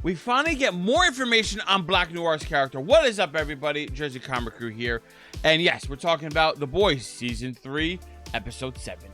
we finally get more information on Black Noir's character. What is up, everybody? Jersey Comic Crew here. And yes, we're talking about The Boys, Season 3, Episode 7.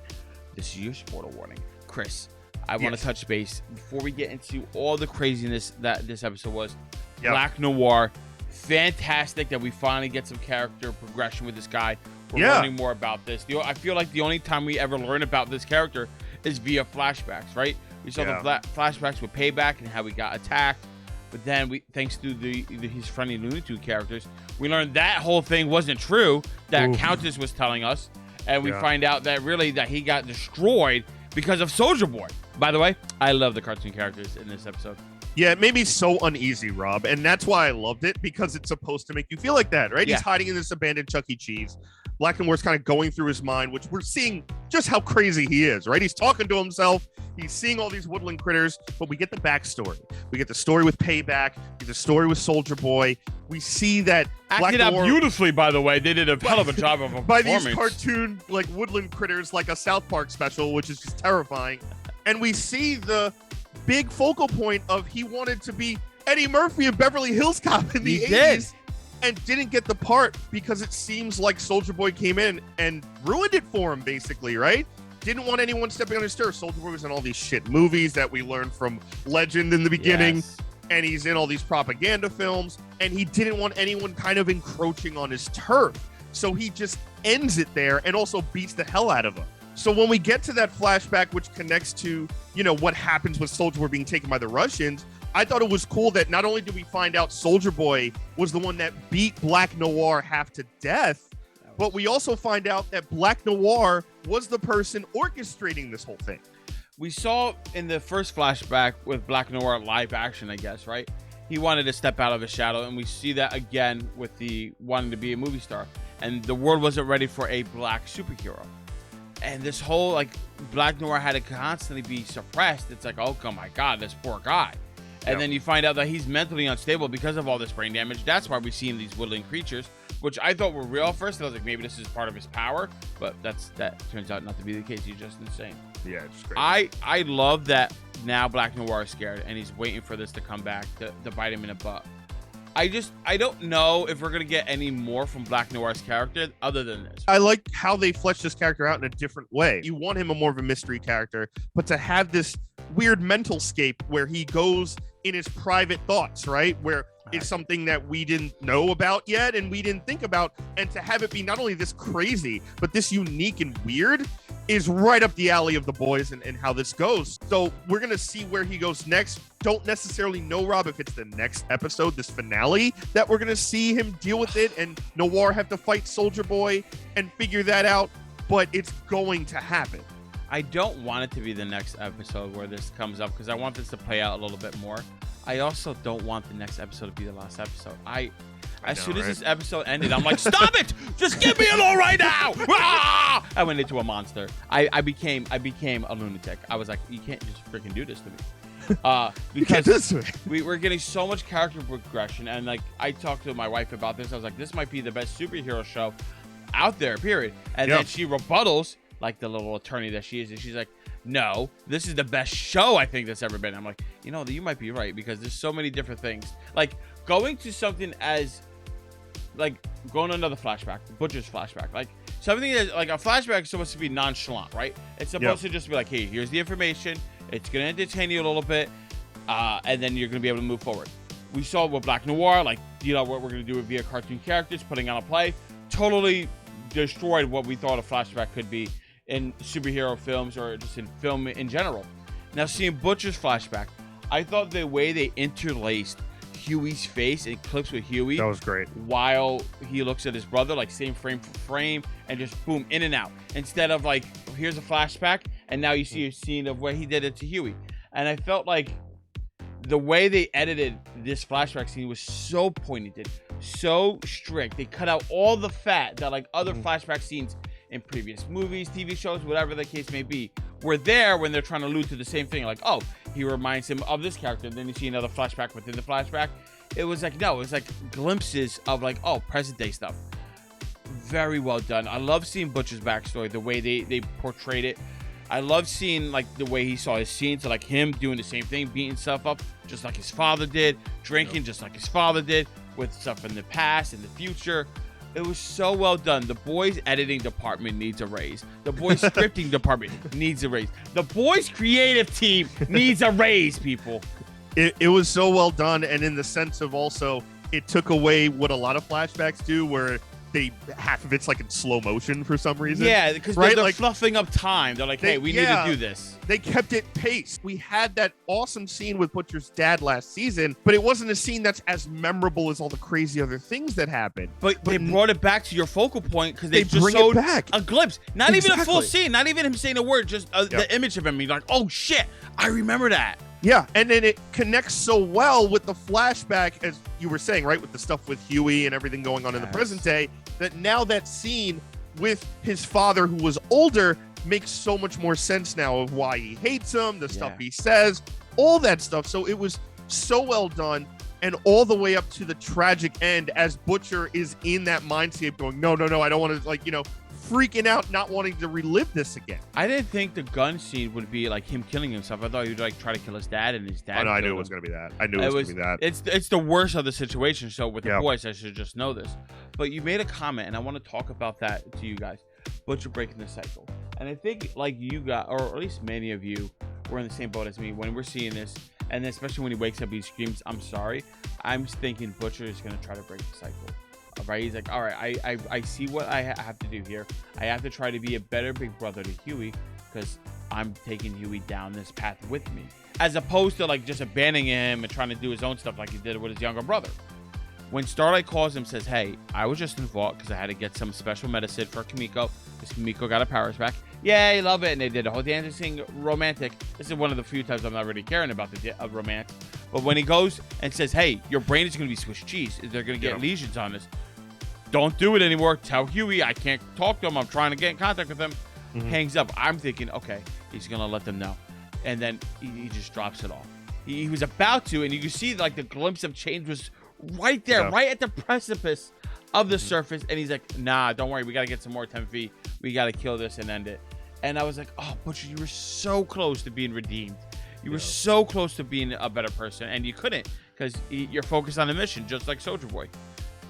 This is your spoiler warning. Chris, I want to touch base before we get into all the craziness that this episode was. Yep. Black Noir, fantastic that we finally get some character progression with this guy. We're learning more about this. I feel like the only time we ever learn about this character is via flashbacks, right? We saw the flashbacks with Payback and how we got attacked. But then, thanks to his friendly Looney Tunes characters, we learned that whole thing wasn't true, that Countess was telling us. And we find out that really that he got destroyed because of Soldier Boy. By the way, I love the cartoon characters in this episode. Yeah, it made me so uneasy, Rob. And that's why I loved it, because it's supposed to make you feel like that, right? Yeah. He's hiding in this abandoned Chuck E. Cheese. Black Noir's kind of going through his mind, which we're seeing just how crazy he is, right? He's talking to himself. He's seeing all these woodland critters, but we get the backstory. We get the story with Payback. We get the story with Soldier Boy. We see that acted out beautifully, by the way. They did a hell of a job of a by these cartoon like woodland critters, like a South Park special, which is just terrifying. And we see the big focal point of he wanted to be Eddie Murphy in Beverly Hills Cop in the 80s. And didn't get the part because it seems like Soldier Boy came in and ruined it for him, basically, right? Didn't want anyone stepping on his toes. Soldier Boy was in all these shit movies that we learned from Legend in the beginning. Yes. And he's in all these propaganda films. And he didn't want anyone kind of encroaching on his turf. So he just ends it there and also beats the hell out of him. So when we get to that flashback, which connects to, what happens with Soldier Boy being taken by the Russians, I thought it was cool that not only did we find out Soldier Boy was the one that beat Black Noir half to death, but we also find out that Black Noir was the person orchestrating this whole thing. We saw in the first flashback with Black Noir live action, I guess, right? He wanted to step out of his shadow, and we see that again with the wanting to be a movie star. And the world wasn't ready for a black superhero. And this whole, Black Noir had to constantly be suppressed. It's like, oh my God, this poor guy. And then you find out that he's mentally unstable because of all this brain damage. That's why we see in these woodland creatures, which I thought were real at first. I was like, maybe this is part of his power, but that turns out not to be the case. He's just insane. Yeah, it's crazy. I love that now Black Noir is scared and he's waiting for this to come back to bite him in the butt. I don't know if we're going to get any more from Black Noir's character other than this. I like how they fleshed this character out in a different way. You want him more of a mystery character, but to have this weird mental scape where he goes in his private thoughts, right? Where it's something that we didn't know about yet and we didn't think about. And to have it be not only this crazy, but this unique and weird is right up the alley of The Boys and how this goes. So we're going to see where he goes next. Don't necessarily know, Rob, if it's the next episode, this finale, that we're going to see him deal with it and Noir have to fight Soldier Boy and figure that out. But it's going to happen. I don't want it to be the next episode where this comes up because I want this to play out a little bit more. I also don't want the next episode to be the last episode. As soon as this episode ended, I'm like, stop it! Just give me a low right now! Ah! I went into a monster. I became a lunatic. I was like, you can't just freaking do this to me. Because we're getting so much character progression, and I talked to my wife about this. I was like, this might be the best superhero show out there, period. And then she rebuttals, like the little attorney that she is, and she's like, no, this is the best show I think that's ever been. I'm like, you might be right, because there's so many different things. Like going to something as going to another flashback, Butcher's flashback, something that a flashback is supposed to be nonchalant, right? It's supposed to just be like, hey, here's the information. It's going to entertain you a little bit. And then you're going to be able to move forward. We saw with Black Noir, what we're going to do via cartoon characters, putting on a play, totally destroyed what we thought a flashback could be in superhero films or just in film in general. Now, seeing Butcher's flashback, I thought the way they interlaced Huey's face and clips with Huey, that was great, while he looks at his brother, same frame for frame, and just boom, in and out, instead of here's a flashback and now you see a scene of where he did it to Huey. And I felt like the way they edited this flashback scene was so pointed, so strict. They cut out all the fat that other flashback scenes in previous movies, TV shows, whatever the case may be, were there when they're trying to allude to the same thing. Oh, he reminds him of this character, and then you see another flashback within the flashback. It was no, it was glimpses of present day stuff. Very well done. I love seeing Butcher's backstory, the way they portrayed it. I love seeing like the way he saw his scenes, so like him doing the same thing, beating stuff up just like his father did, drinking just like his father did, with stuff in the past and the future. It was so well done. The boys' editing department needs a raise. The boys' scripting department needs a raise. The boys' creative team needs a raise, people. It was so well done, and in the sense of also, it took away what a lot of flashbacks do, where half of it's like in slow motion for some reason. Yeah, because they're like, fluffing up time. They're like, hey, we need to do this. They kept it paced. We had that awesome scene with Butcher's dad last season, but it wasn't a scene that's as memorable as all the crazy other things that happened. But they brought it back to your focal point because they just bring showed it back. A glimpse. Not even a full scene. Not even him saying a word. Just the image of him. He's like, oh, shit, I remember that. Yeah, and then it connects so well with the flashback, as you were saying, right, with the stuff with Huey and everything going on in the present day, that now that scene with his father, who was older, makes so much more sense now of why he hates him, the stuff he says, all that stuff. So it was so well done, and all the way up to the tragic end as Butcher is in that mindscape going, no, I don't want to, like, freaking out, not wanting to relive this again. I didn't think the gun scene would be like him killing himself. I thought he would like try to kill his dad, and his dad. Oh, no, I knew it was going to be that. I knew it was going to be that. It's the worst of the situation. So with the boys, I should just know this. But you made a comment, and I want to talk about that to you guys. Butcher breaking the cycle, and I think like you got, or at least many of you, were in the same boat as me when we're seeing this, and then especially when he wakes up, he screams, "I'm sorry." I'm thinking Butcher is going to try to break the cycle. All right, he's like, all right, I see what I have to do here. I have to try to be a better big brother to Huey because I'm taking Huey down this path with me, as opposed to like just abandoning him and trying to do his own stuff like he did with his younger brother. When Starlight calls him, says, hey, I was just in Vought because I had to get some special medicine for Kimiko because Kimiko got her powers back. Yay, love it. And they did a whole dancing romantic. This is one of the few times I'm not really caring about the romance. But when he goes and says, hey, your brain is going to be Swiss cheese. They're going to get lesions on this. Don't do it anymore. Tell Huey I can't talk to him. I'm trying to get in contact with him. Hangs up. I'm thinking, okay, he's going to let them know. And then he just drops it off. He was about to, and you can see like the glimpse of change was right there, right at the precipice of the surface. And he's like, nah, don't worry. We got to get some more 10 feet. We got to kill this and end it. And I was like, oh, Butcher, you were so close to being redeemed. You were so close to being a better person, and you couldn't because you're focused on the mission, just like Soulja Boy.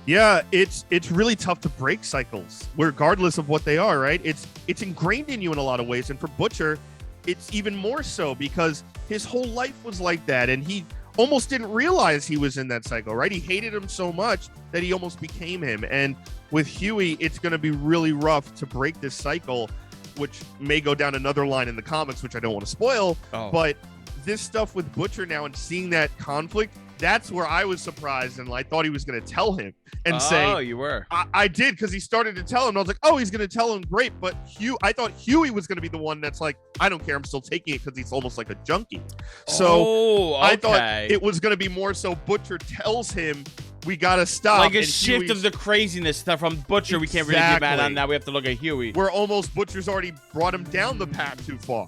Yeah, it's really tough to break cycles, regardless of what they are, right? It's ingrained in you in a lot of ways, and for Butcher, it's even more so because his whole life was like that, and he almost didn't realize he was in that cycle, right? He hated him so much that he almost became him. And with Huey, it's going to be really rough to break this cycle, which may go down another line in the comics, which I don't want to spoil. But this stuff with Butcher now and seeing that conflict, that's where I was surprised, and I thought he was going to tell him and say, "Oh, you were." I did, because he started to tell him. I was like, "Oh, he's going to tell him, great." But I thought Huey was going to be the one that's like, "I don't care, I'm still taking it," because he's almost like a junkie. So I thought it was going to be more so Butcher tells him, "We got to stop." Like a shift of the craziness stuff from Butcher. We can't really get mad on that. We have to look at Huey. Where almost Butcher's already brought him down the path too far,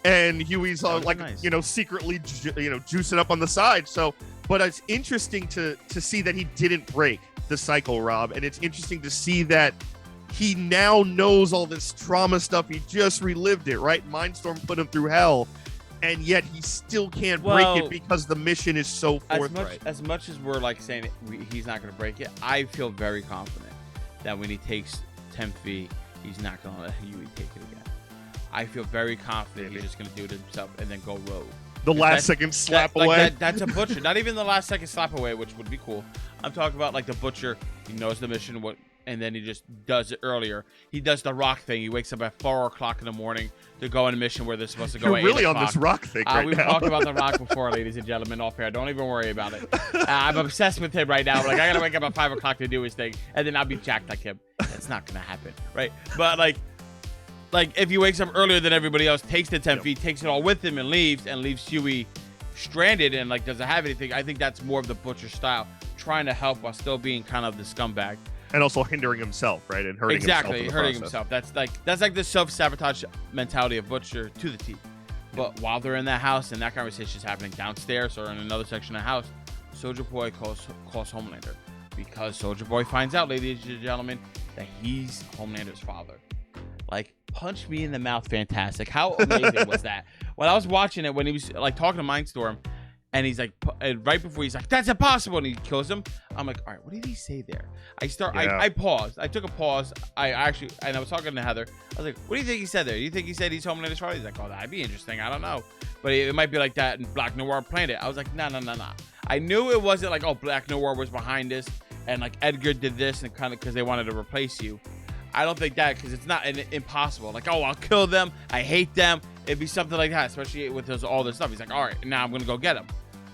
and Huey's like nice. Secretly juicing up on the side. So. But it's interesting to see that he didn't break the cycle, Rob. And it's interesting to see that he now knows all this trauma stuff. He just relived it, right? Mindstorm put him through hell. And yet he still can't break it because the mission is so forthright. As much as we're like saying he's not going to break it, I feel very confident that when he takes 10 feet, he's not going to let Huey take it again. I feel very confident he's just going to do it himself and then go rogue. The last second slap away. That's a Butcher. Not even the last second slap away, which would be cool. I'm talking about like the Butcher. He knows the mission, and then he just does it earlier. He does the rock thing. He wakes up at 4 o'clock in the morning to go on a mission where they're supposed to go. You're really on this rock thing right We've now. talked about the rock before, ladies and gentlemen, off air. Don't even worry about it. I'm obsessed with him right now. Like I gotta wake up at 5 o'clock to do his thing, and then I'll be jacked like him. That's not gonna happen, right? But like if he wakes up earlier than everybody else, takes the 10 feet, takes it all with him, and leaves Huey stranded and like doesn't have anything. I think that's more of the Butcher style, trying to help while still being kind of the scumbag and also hindering himself, right? And hurting himself. That's like the self-sabotage mentality of Butcher to the T. But while they're in that house and that conversation is happening downstairs or in another section of the house, Soulja Boy calls Homelander, because Soulja Boy finds out, ladies and gentlemen, that he's Homelander's father. like punch me in the mouth, fantastic. How amazing was that? When I was watching it, when he was like talking to Mindstorm, and he's like, right before he's like, that's impossible, and he kills him. I'm like, all right, what did he say there? I paused. I took a pause. I was talking to Heather. I was like, what do you think he said there? You think he said he's Homelander's father? He's like, oh, that'd be interesting. I don't know. But it might be like that in Black Noir planned it. I was like, no. I knew it wasn't like, oh, Black Noir was behind this, and like Edgar did this, and kind of because they wanted to replace you. I don't think that, because it's not impossible. Like, oh, I'll kill them. I hate them. It'd be something like that, especially with all this stuff. He's like, all right, now I'm going to go get him.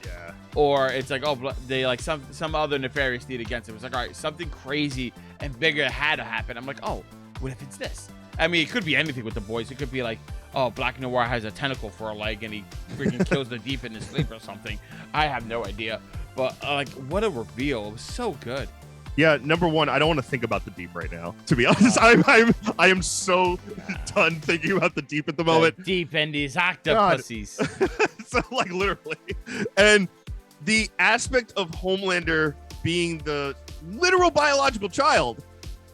Yeah. Or it's like, oh, they like some other nefarious deed against him. It's like, all right, something crazy and bigger had to happen. I'm like, oh, what if it's this? I mean, it could be anything with the boys. It could be like, oh, Black Noir has a tentacle for a leg and he freaking kills the Deep in his sleep or something. I have no idea. But like, what a reveal. It was so good. Yeah, number one, I don't want to think about the Deep right now. To be honest, I am so done thinking about the Deep at the moment. The Deep and these octopuses. So like literally, and the aspect of Homelander being the literal biological child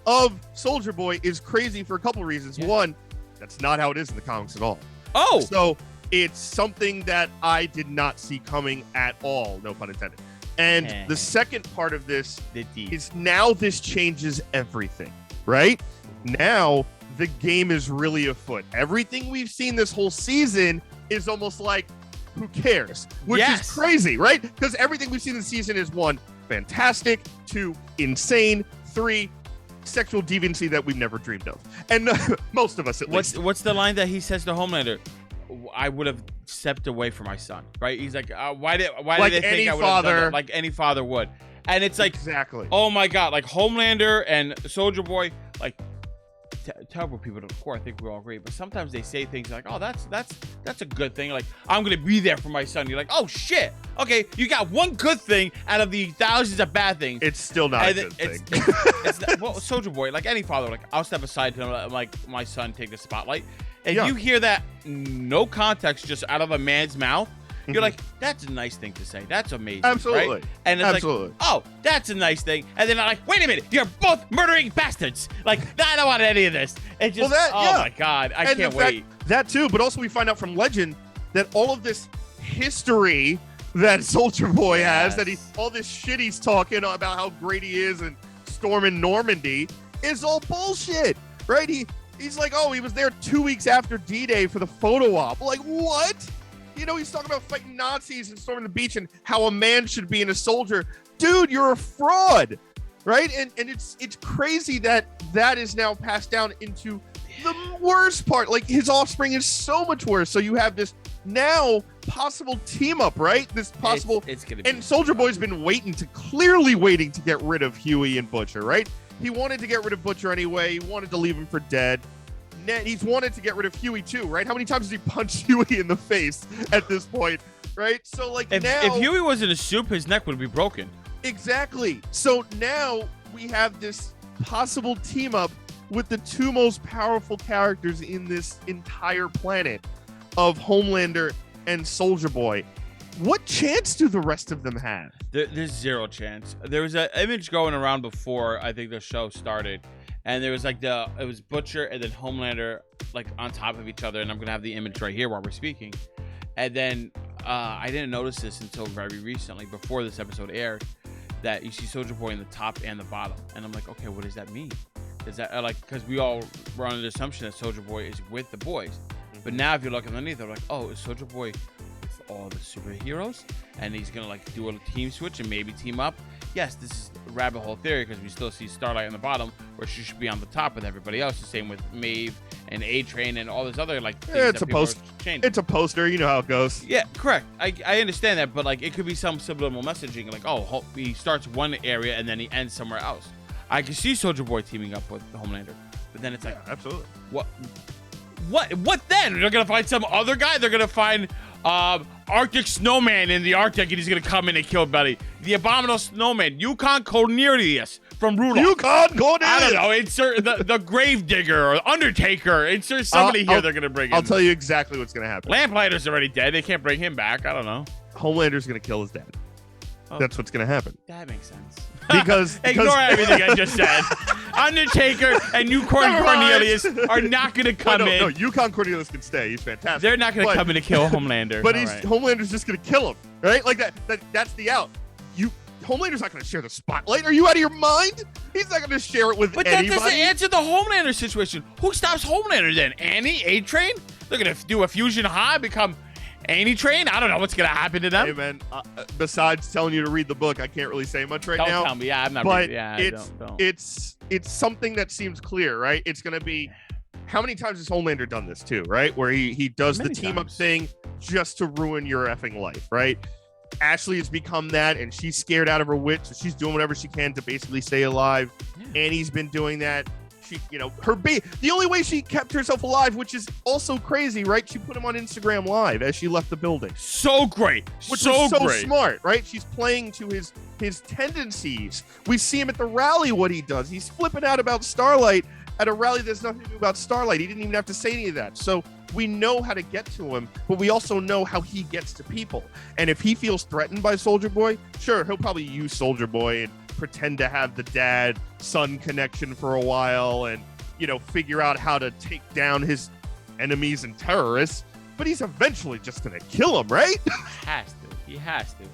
of Soldier Boy is crazy for a couple of reasons. Yeah. One, that's not how it is in the comics at all. Oh, so it's something that I did not see coming at all. No pun intended. And the second part of this is now this changes everything, right? Now the game is really afoot. Everything we've seen this whole season is almost like, who cares? Which is crazy, right? Because everything we've seen this season is 1, fantastic, 2, insane, 3, sexual deviancy that we've never dreamed of. And most of us at least. What's the line that he says to Homelander? I would have stepped away from my son, right? He's like, why did they think I would have done that? Like any father would? And it's like, exactly. Oh my God, like Homelander and Soldier Boy, like terrible people to the core. I think we all agree. But sometimes they say things like, oh, that's a good thing. Like, I'm gonna be there for my son. You're like, oh shit. Okay, you got one good thing out of the thousands of bad things. It's still not a good thing. It's not, well, Soldier Boy, like any father, like I'll step aside to let like my son take the spotlight. And you hear that no context just out of a man's mouth, you're like, that's a nice thing to say. That's amazing. Absolutely. Right? And it's like, oh, that's a nice thing. And then I'm like, wait a minute, you're both murdering bastards. Like, I don't want any of this. It's just, my God, I can't wait. That too, but also we find out from Legend that all of this history that Soldier Boy has, that all this shit he's talking about how great he is and storming Normandy is all bullshit, right? He's like, oh, he was there 2 weeks after D-Day for the photo op. Like, what? You know, he's talking about fighting Nazis and storming the beach and how a man should be in a soldier. Dude, you're a fraud, right? And it's crazy that is now passed down into the worst part. Like, his offspring is so much worse. So you have this now possible team up, right? This possible. It's gonna be, and Soldier Boy's been clearly waiting to get rid of Huey and Butcher, right? He wanted to get rid of Butcher anyway. He wanted to leave him for dead. He's wanted to get rid of Huey too, right? How many times has he punched Huey in the face at this point, right? So like if Huey was in a soup, his neck would be broken. Exactly. So now we have this possible team up with the two most powerful characters in this entire planet of Homelander and Soldier Boy. What chance do the rest of them have? There's zero chance. There was an image going around before I think the show started, and there was like it was Butcher and then Homelander like on top of each other, and I'm gonna have the image right here while we're speaking. And then I didn't notice this until very recently, before this episode aired, that you see Soldier Boy in the top and the bottom, and I'm like, okay, what does that mean? Is that like, because we all were under the assumption that Soldier Boy is with the boys, but now if you look underneath, they're like, oh, is Soldier Boy with all the superheroes, and he's gonna like do a team switch and maybe team up? Yes, this is a rabbit hole theory because we still see Starlight on the bottom, where she should be on the top with everybody else. The same with Maeve and A-Train and all this other like things. Yeah, it's a poster. You know how it goes. Yeah, correct. I understand that, but like it could be some subliminal messaging, like, oh, he starts one area and then he ends somewhere else. I can see Soldier Boy teaming up with Homelander, but then it's like, absolutely. What then? They're gonna find some other guy. They're gonna find Arctic Snowman in the Arctic, and he's gonna come in and kill Betty. The Abominable Snowman, Yukon Cornelius from Rudolph. Yukon Cornelius. I don't know. Insert the Grave Digger or Undertaker. Insert somebody here. They're gonna bring in. I'll tell you exactly what's gonna happen. Lamplighter's already dead. They can't bring him back. I don't know. Homelander's gonna kill his dad. That's what's going to happen. That makes sense. Because ignore everything I just said. Undertaker and Yukon Cornelius are not going to come in. No, Yukon Cornelius can stay. He's fantastic. They're not going to come in to kill Homelander. But Homelander's just going to kill him, right? Like that's the out. Homelander's not going to share the spotlight. Are you out of your mind? He's not going to share it with anybody. But that doesn't answer the Homelander situation. Who stops Homelander then? Annie? A-Train? They're going to do a fusion high, become Annie Train? I don't know what's going to happen to them. Hey, man, besides telling you to read the book, I can't really say much now. Don't tell me. Yeah, I'm not but reading. Yeah, don't. It's something that seems clear, right? It's going to be, how many times has Homelander done this too, right? Where he does the team-up thing just to ruin your effing life, right? Ashley has become that, and she's scared out of her wit, so she's doing whatever she can to basically stay alive. Yeah. Annie's been doing that. She, the only way she kept herself alive, which is also crazy, right? She put him on Instagram Live as she left the building. So great, which was so smart, right? She's playing to his tendencies. We see him at the rally. What he does, he's flipping out about Starlight at a rally. There's nothing to do about Starlight. He didn't even have to say any of that. So we know how to get to him, but we also know how he gets to people. And if he feels threatened by Soldier Boy, sure, he'll probably use Soldier Boy and pretend to have the dad-son connection for a while and, figure out how to take down his enemies and terrorists. But he's eventually just going to kill him, right? He has to.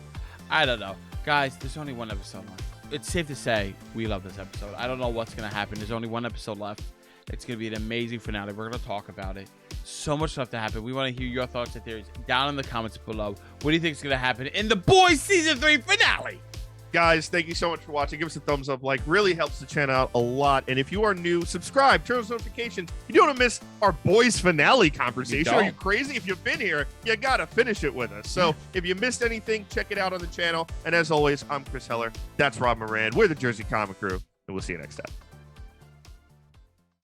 I don't know. Guys, there's only one episode left. It's safe to say we love this episode. I don't know what's going to happen. There's only one episode left. It's going to be an amazing finale. We're going to talk about it. So much stuff to happen. We want to hear your thoughts and theories down in the comments below. What do you think is going to happen in The Boys Season 3 finale? Guys, thank you so much for watching. Give us a thumbs up. Really helps the channel out a lot. And if you are new, subscribe, turn on notifications. You don't want to miss our Boys finale conversation. Are you crazy? If you've been here, you got to finish it with us. So if you missed anything, check it out on the channel. And as always, I'm Chris Heller. That's Rob Moran. We're the Jersey Comic Crew. And we'll see you next time.